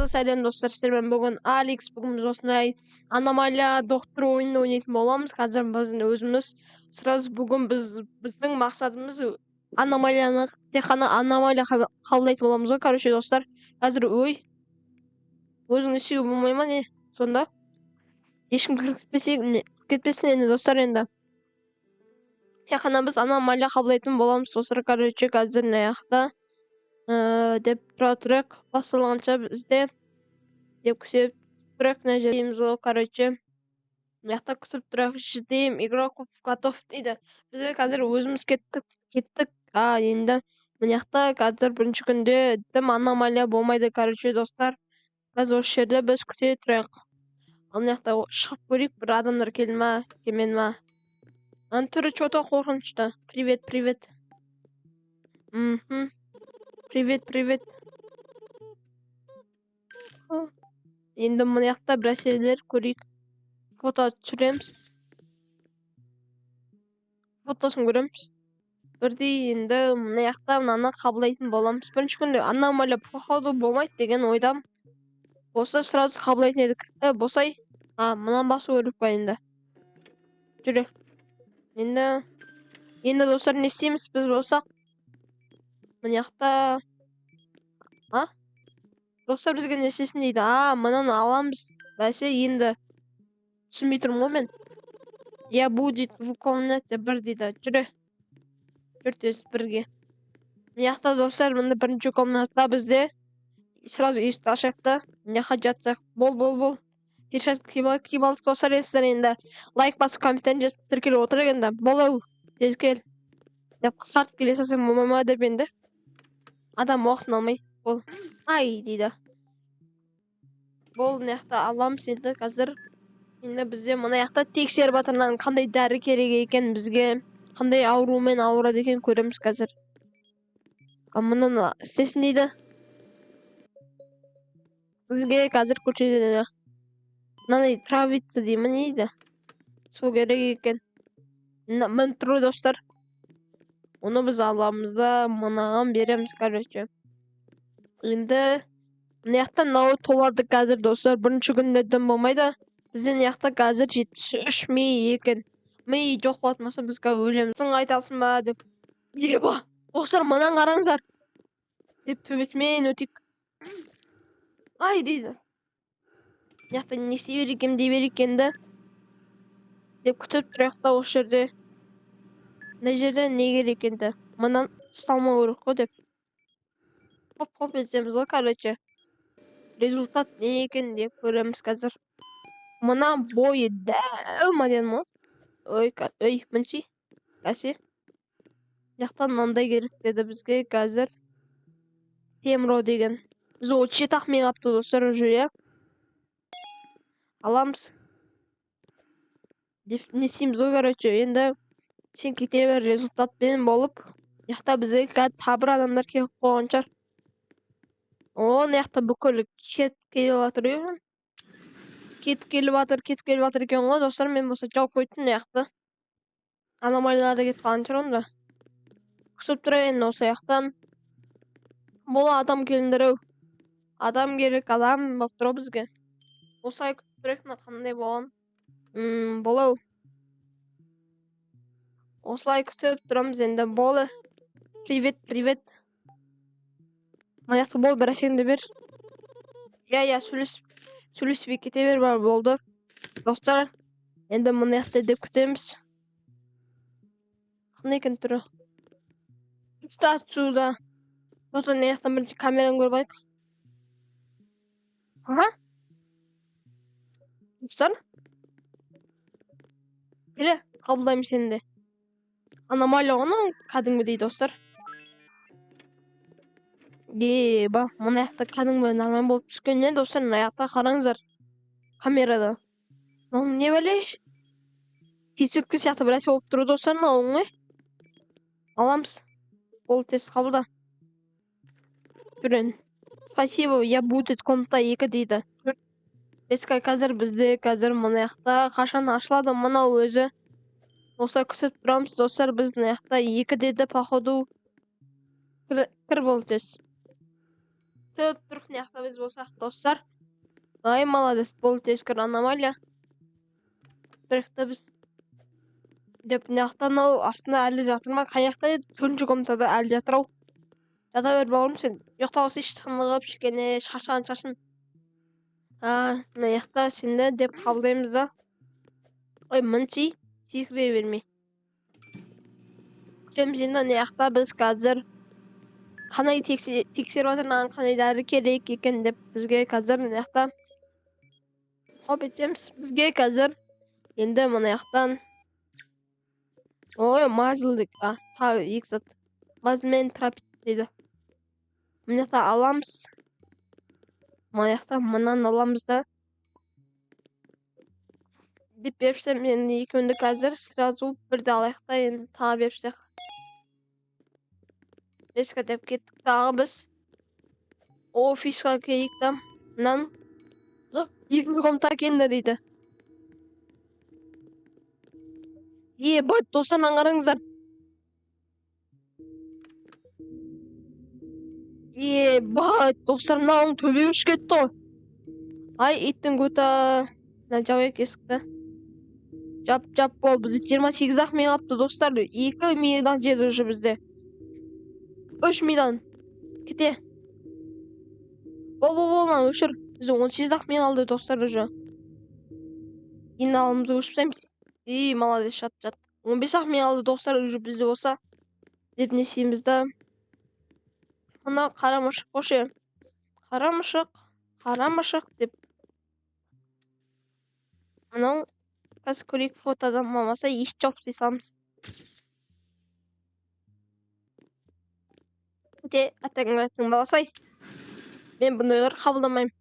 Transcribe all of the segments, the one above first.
Баршаңызға сәлем достар, сіздермен бүгін Алекс, бүгін біз осындай аномалия доктор ойынын ойнайтын боламыз. Қазір біздің өзіміз сразу бүгін біздің мақсатымыз аномалияны тек қана аномалия қабылдайтын боламыз ғой. Короче, достар, қазір өзіңіз істеуге болмай ма не? Сонда ешкім кетпесін енді достар, енді тек қана біз аномалия қабылдайтын боламыз достар. Короче, қазір мына жақта деп тұра тұрайық, басталғанша бізде деп күтіп тұрайық, мына жердеміз ғой. Короче, мына жақта күтіп тұрайық, ждем игроков готов дейді. Біз қазір өзіміз кеттік. Енді мына жақта қазір бірінші күнде дым аномалия болмайды. Короче, достар, қазір осы жерде біз күте тұрайық. Ал мына жақта шығып көрейік, бір адамдар келді ма, келмеді ма. Аның түрі что-то қорқынышты. Привет. Привет. Енді мына жақта бір әселер көрейік. Фото түсіреміз. Фотосын көреміз. Бірдей енді мына жақта мынаны қабылдайтын боламыз. Бірінші күнде аномалия походу болмайды деген ойдам. Болса сразу қабылдайтын едік. Босай. Мынаны басу керек па енді. Жүрек. Енді достар, не істейміз біз болсақ? Мына жақта достар бізге не істесін дейді. Мынаны аламыз. Бәсе енді түсінбей тұрмын ғой мен. Я будет в комнате бір дейді. Жүр тез бірге. Мына жақта достар, мында бірінші комната бізде. Сразу есікті ашайық та. Мына жаққа жатсақ. Бол. Перчатка киіп алдық достар, сіздер енді лайк басып комментарий жазып тіркеліп отырайық енді. Бол, тез кел. Деп қысқартып келе салсам болмай ма деп енді. Адам уақытын алмай. Бол. Дейді. Бол, мына жақта аламыз енді қазір. Енді бізде мына жақта тексеріп жатырмын, қандай дәрі керек екен бізге, қандай аурумен ауырады екен көреміз қазір. Мынаны істесін дейді. Бізге қазір көрсетеді. Мынандай травица деймі не дейді? Сол керек екен. Мін тұру достар. Оны біз аламыз да мынаған береміз, короче. Енді мына жақта мынау толады қазір достар. Бірінші күнде дым болмайды. Бізде мына жақта қазір 73 ми екен. Ми жоқ болатын болса біз қазір өлеміз. Сың айтасың ба деп. Еба, достар, мынаны қараңыздар деп төбесімен өтейік. Дейді. Мына жақта не істей берейік енді деп күтіп тұрайық та осы жерде. Мына жерде не керек енді? Мынаны салмау керек қой деп. Хоп іздеміз ғой, короче. Результат не екен деп көреміз қазір. Мына бойы дәу ма дедім ғой. Ой, мінсей. Бәсе. Яқтан мынандай керек деді бізге қазір. Темро деген. Біз 37 ми қапты достар уже, аламыз. Не істейміз ғой, короче, енді сен кете бер результатпен болып. Яқта бізге табыр адамдар келіп қойған шығар. Мына жақта бүкіл кетіп келіп жатыр екен ғой достар. Мен болса жауып қойдым мына жақта. Аномалияларды кетіп қалған шығар онда. Күсіп тұрайын осы жақтан. Бола адам келіндір. Адам керек, адам болып тұр бізге. Осылай күтіп тұрайық, қандай болған. Болау. Осылай күтіп тұрамыз енді. Болы. Привет. Мына жақта бол, бір әсеңді бер. Сөйлеспей кете бер, бар болды. Достар, енді мына жақта деп күтеміз. Қандай екен түрі? Статсуда. Достар, мына жақтан бірінші камераны көріп алайық. Достар, келе, қабылдаймын сені де. Аномалия оны кәдімгідей достар. Мына жақта кәдімгі нормаль болып түскеннен достар, мына жақта қараңыздар. Камерада. Не бәлеш? Тесікті сияқты бір әсе болып тұру достар, оңай. Аламыз. Ол тез қабылда. Түрен. Спасибо, я будет комната 2 дейді. Бескай қазір бізде қазір мына жақта қашан ашылады мынау өзі. Осылай күтіп тұрамыз достар, біз мына жақта 2 деді, походу. Кір бол тез. күтіп тұрып мына жақта біз болсақ достар. Ай, молодец, бұл тескір аномалия. Бірікті біз. Деп мына жақта мынау астында әлі жатыр ма? Қай жақта еді? 4-ші комнатада әлі жатыр ау. Жата бер бауырым сен. Ұйықтап алса тынығып кішкене шаршасын. Мына жақта сенді деп қабылдаймыз да. Ой, мінсей, секіре бермей. Күтеміз енді мына жақта біз қазір қандай тексеріп жатырман, қандай дәрі керек екен деп бізге қазір мына жақта хоп етеміз. Бізге қазір енді мына жақтан ой, мазылдық. Екі зат. Мазыл мен трапец дейді. Мына жақта аламыз. Мына жақта мынаны аламыз да. Деп берсем, енді екеуінде қазір сразу бірді алайық та, енді таға берсек. Беске деп кеттік тағы біз. Офисқа керек та. Мынан 2-ші комната келді дейді. Бай, достар, қараңыздар. Бай, достар, мынауың төбе өшіп кетті ғой. Ай, иттің көті. Мына жабайық есікті. Жап бол, бізде 28-ақ ми қалыпты, достар. 2 мидан жеді уже бізде. 3 мидан. Кете. Бол, өшір. Бізде 18-ақ ми қалды, достар, уже. Енді алымызды өшіпсеміз. Молодец, жат. 15-ақ ми қалды, достар, уже бізде болса. Деп несейміз да. Мына қарамышық қошы. Қарамышық деп. Мынау қазір көрейік фотодан мамаса еш жоқ дей саламыз. Атаңың баласай. Мен бұндайлар қабылдамаймын.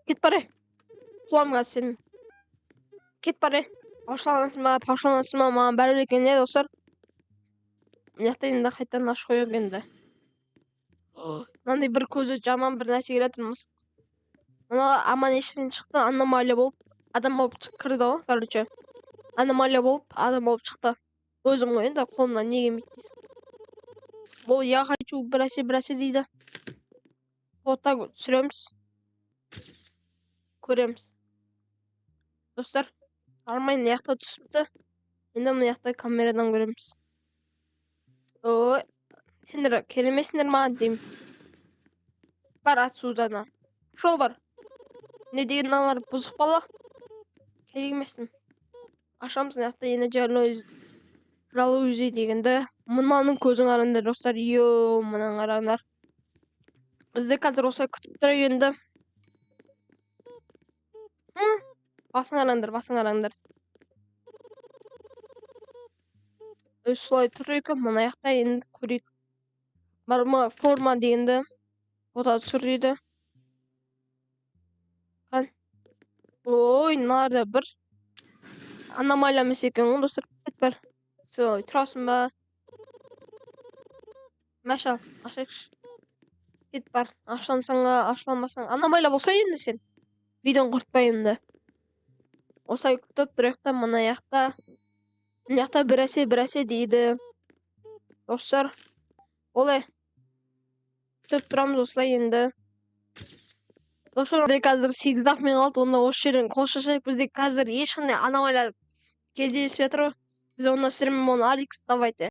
Кет бары. Қуамға сен. Кет бары. Паушалансын ба, маған бәрі екен де, достар. Мына енді қайтадан ашып қойып енді. Мынандай бір көзі жаман бір нәрсе келатырмыз. Мына аман есен шықты, аномалия болып, адам болып кірді ғой, короче. Аномалия болып, адам болып шықты. Өзім ғой енді, қолымнан не келмейді дейсің. Бұл я хочу бірәсе дейді. Фото түсіреміз. Көреміз. Достар, армайын мына жақта түсіпті. Енді мына жақта камерадан көреміз. Ой, сендер келемесіңдер маған деймін. Бар отсюдана. Шол бар. Не деген аналар бұзық бала. Керек емесін. Ашамыз мына жақта енді жалузи дегенді. Мұнаның көзін қараңдар, достар. Мұнан қараңдар. Бізде қазір осылай күтіп тұр енді. Басын қараңдар. Осылай тұр екен, мұна жақта енді көрейік. Бар ма форма дегенді. Ота түсір дейді. Ой, нарда бір аномалия емес екен ғой, достар. Кет бар. Тұрасың ба? Мәшал, ашайықшы. Кет бар. Ашламасаң, ашламасаң. Аномалия болса енді сен. Видеоны құртпай енді. Осылай күтіп тұрайықта, мұна жақта. Мына жақта бірәсе дейді. Достар, олай. Күтіп тұрамыз осылай енді. Достар, қазір 8-ақ ми қалды, онда осы жерден қол шашайық. Бізде қазір ешқандай аномалия кездесіп жатыр ғой. Біз онда сіздермен оны алайық, давайте.